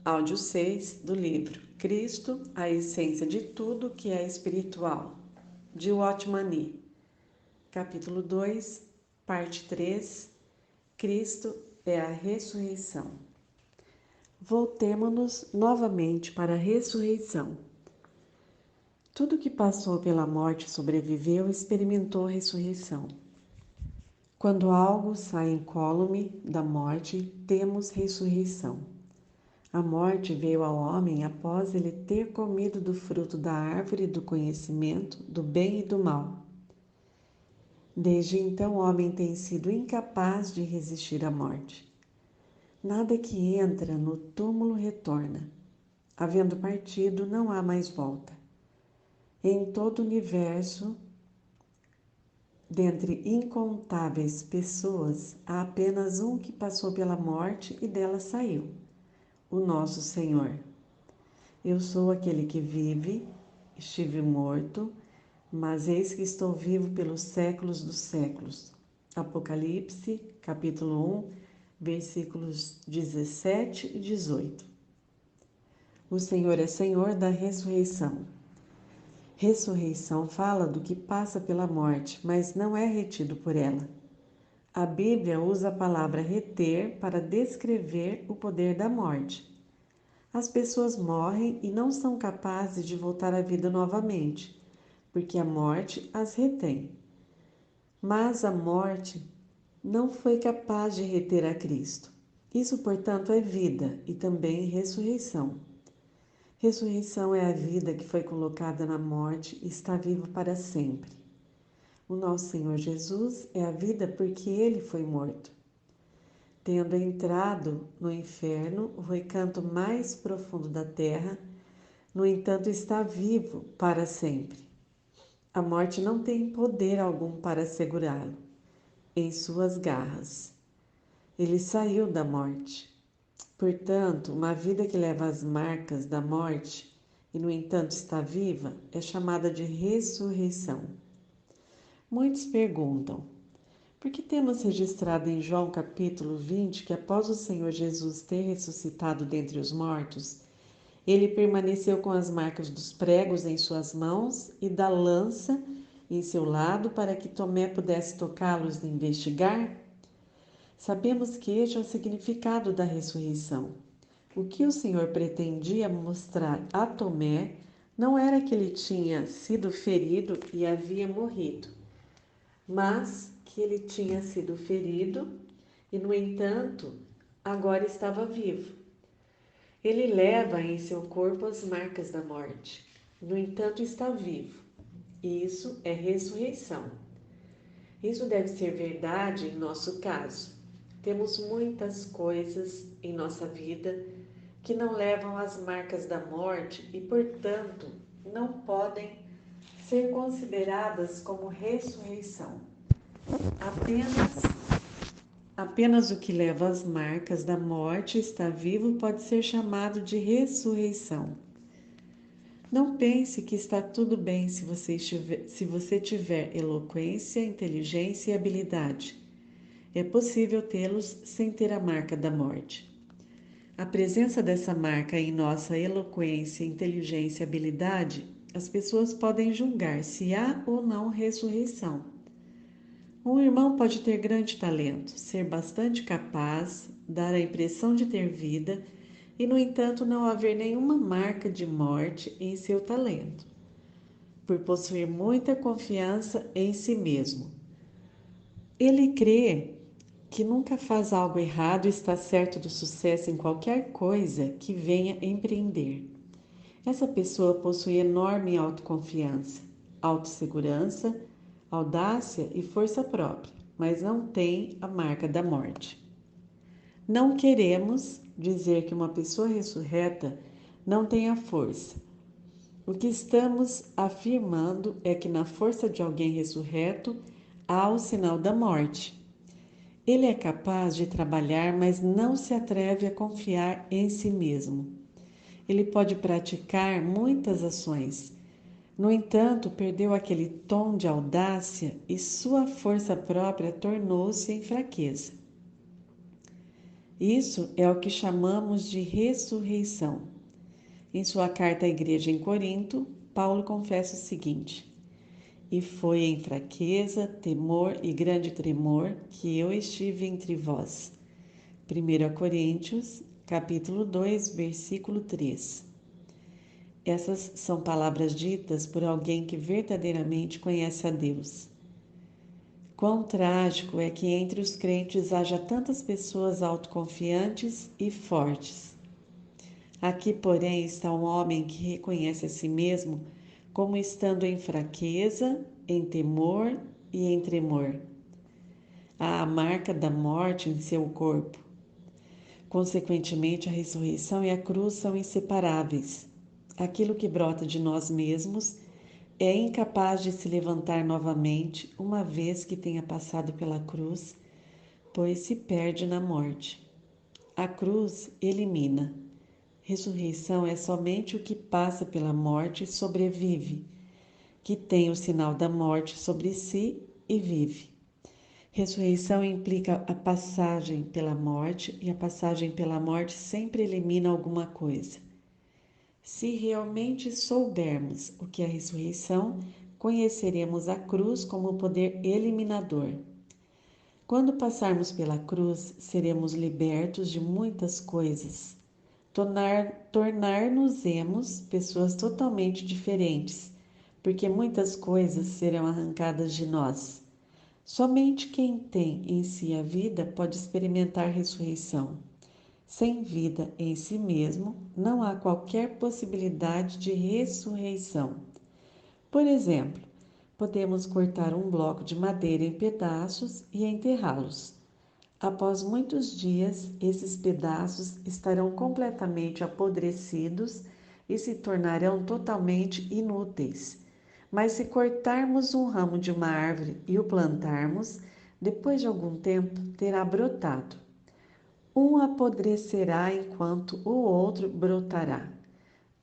Áudio 6 do livro Cristo, a essência de tudo que é espiritual, de Watchman Nee. Capítulo 2, parte 3. Cristo é a ressurreição. Voltemo-nos novamente para a ressurreição. Tudo que passou pela morte sobreviveu e experimentou a ressurreição. Quando algo sai incólume da morte, temos ressurreição. A morte veio ao homem após ele ter comido do fruto da árvore do conhecimento do bem e do mal. Desde então, o homem tem sido incapaz de resistir à morte. Nada que entra no túmulo retorna. Havendo partido, não há mais volta. Em todo o universo, dentre incontáveis pessoas, há apenas um que passou pela morte e dela saiu: o nosso Senhor. Eu sou aquele que vive, estive morto, mas eis que estou vivo pelos séculos dos séculos. Apocalipse, capítulo 1, versículos 17 e 18. O Senhor é Senhor da ressurreição. Ressurreição fala do que passa pela morte, mas não é retido por ela. A Bíblia usa a palavra reter para descrever o poder da morte. As pessoas morrem e não são capazes de voltar à vida novamente, porque a morte as retém. Mas a morte não foi capaz de reter a Cristo. Isso, portanto, é vida e também ressurreição. Ressurreição é a vida que foi colocada na morte e está viva para sempre. O nosso Senhor Jesus é a vida porque Ele foi morto. Tendo entrado no inferno, o recanto mais profundo da terra, no entanto, está vivo para sempre. A morte não tem poder algum para segurá-lo em suas garras. Ele saiu da morte. Portanto, uma vida que leva as marcas da morte e, no entanto, está viva, é chamada de ressurreição. Muitos perguntam: por que temos registrado em João capítulo 20 que após o Senhor Jesus ter ressuscitado dentre os mortos, ele permaneceu com as marcas dos pregos em suas mãos e da lança em seu lado para que Tomé pudesse tocá-los e investigar? Sabemos que este é o significado da ressurreição. O que o Senhor pretendia mostrar a Tomé não era que ele tinha sido ferido e havia morrido, mas que ele tinha sido ferido e, no entanto, agora estava vivo. Ele leva em seu corpo as marcas da morte, no entanto está vivo. Isso é ressurreição. Isso deve ser verdade em nosso caso. Temos muitas coisas em nossa vida que não levam as marcas da morte e, portanto, não podem ser consideradas como ressurreição. Apenas o que leva as marcas da morte e está vivo pode ser chamado de ressurreição. Não pense que está tudo bem se você tiver eloquência, inteligência e habilidade. É possível tê-los sem ter a marca da morte. A presença dessa marca em nossa eloquência, inteligência e habilidade, as pessoas podem julgar se há ou não ressurreição. Um irmão pode ter grande talento, ser bastante capaz, dar a impressão de ter vida e, no entanto, não haver nenhuma marca de morte em seu talento, por possuir muita confiança em si mesmo. Ele crê que nunca faz algo errado e está certo do sucesso em qualquer coisa que venha empreender. Essa pessoa possui enorme autoconfiança, autossegurança, audácia e força própria, mas não tem a marca da morte. Não queremos dizer que uma pessoa ressurreta não tenha força. O que estamos afirmando é que na força de alguém ressurreto há o sinal da morte. Ele é capaz de trabalhar, mas não se atreve a confiar em si mesmo. Ele pode praticar muitas ações. No entanto, perdeu aquele tom de audácia e sua força própria tornou-se em fraqueza. Isso é o que chamamos de ressurreição. Em sua carta à igreja em Corinto, Paulo confessa o seguinte: E foi em fraqueza, temor e grande tremor que eu estive entre vós. 1 Coríntios, capítulo 2, versículo 3. Essas são palavras ditas por alguém que verdadeiramente conhece a Deus. Quão trágico é que entre os crentes haja tantas pessoas autoconfiantes e fortes. Aqui, porém, está um homem que reconhece a si mesmo como estando em fraqueza, em temor e em tremor. Há a marca da morte em seu corpo. Consequentemente, a ressurreição e a cruz são inseparáveis. Aquilo que brota de nós mesmos é incapaz de se levantar novamente, uma vez que tenha passado pela cruz, pois se perde na morte. A cruz elimina. Ressurreição é somente o que passa pela morte e sobrevive, que tem o sinal da morte sobre si e vive. Ressurreição implica a passagem pela morte, e a passagem pela morte sempre elimina alguma coisa. Se realmente soubermos o que é a ressurreição, conheceremos a cruz como o poder eliminador. Quando passarmos pela cruz, seremos libertos de muitas coisas. Tornar-nos-emos pessoas totalmente diferentes, porque muitas coisas serão arrancadas de nós. Somente quem tem em si a vida pode experimentar ressurreição. Sem vida em si mesmo, não há qualquer possibilidade de ressurreição. Por exemplo, podemos cortar um bloco de madeira em pedaços e enterrá-los. Após muitos dias, esses pedaços estarão completamente apodrecidos e se tornarão totalmente inúteis. Mas se cortarmos um ramo de uma árvore e o plantarmos, depois de algum tempo terá brotado. Um apodrecerá enquanto o outro brotará.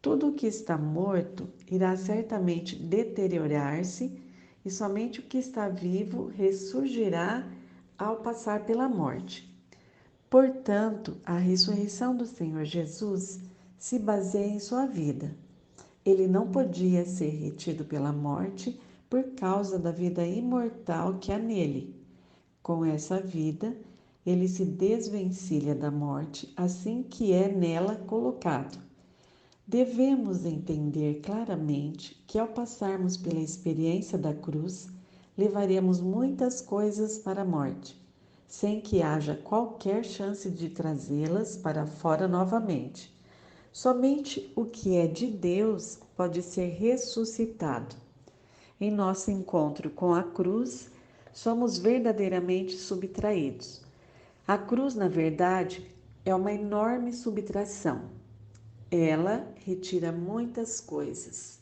Tudo o que está morto irá certamente deteriorar-se e somente o que está vivo ressurgirá ao passar pela morte. Portanto, a ressurreição do Senhor Jesus se baseia em sua vida. Ele não podia ser retido pela morte por causa da vida imortal que há nele. Com essa vida, ele se desvencilha da morte assim que é nela colocado. Devemos entender claramente que ao passarmos pela experiência da cruz, levaremos muitas coisas para a morte, sem que haja qualquer chance de trazê-las para fora novamente. Somente o que é de Deus pode ser ressuscitado. Em nosso encontro com a cruz, somos verdadeiramente subtraídos. A cruz, na verdade, é uma enorme subtração. Ela retira muitas coisas.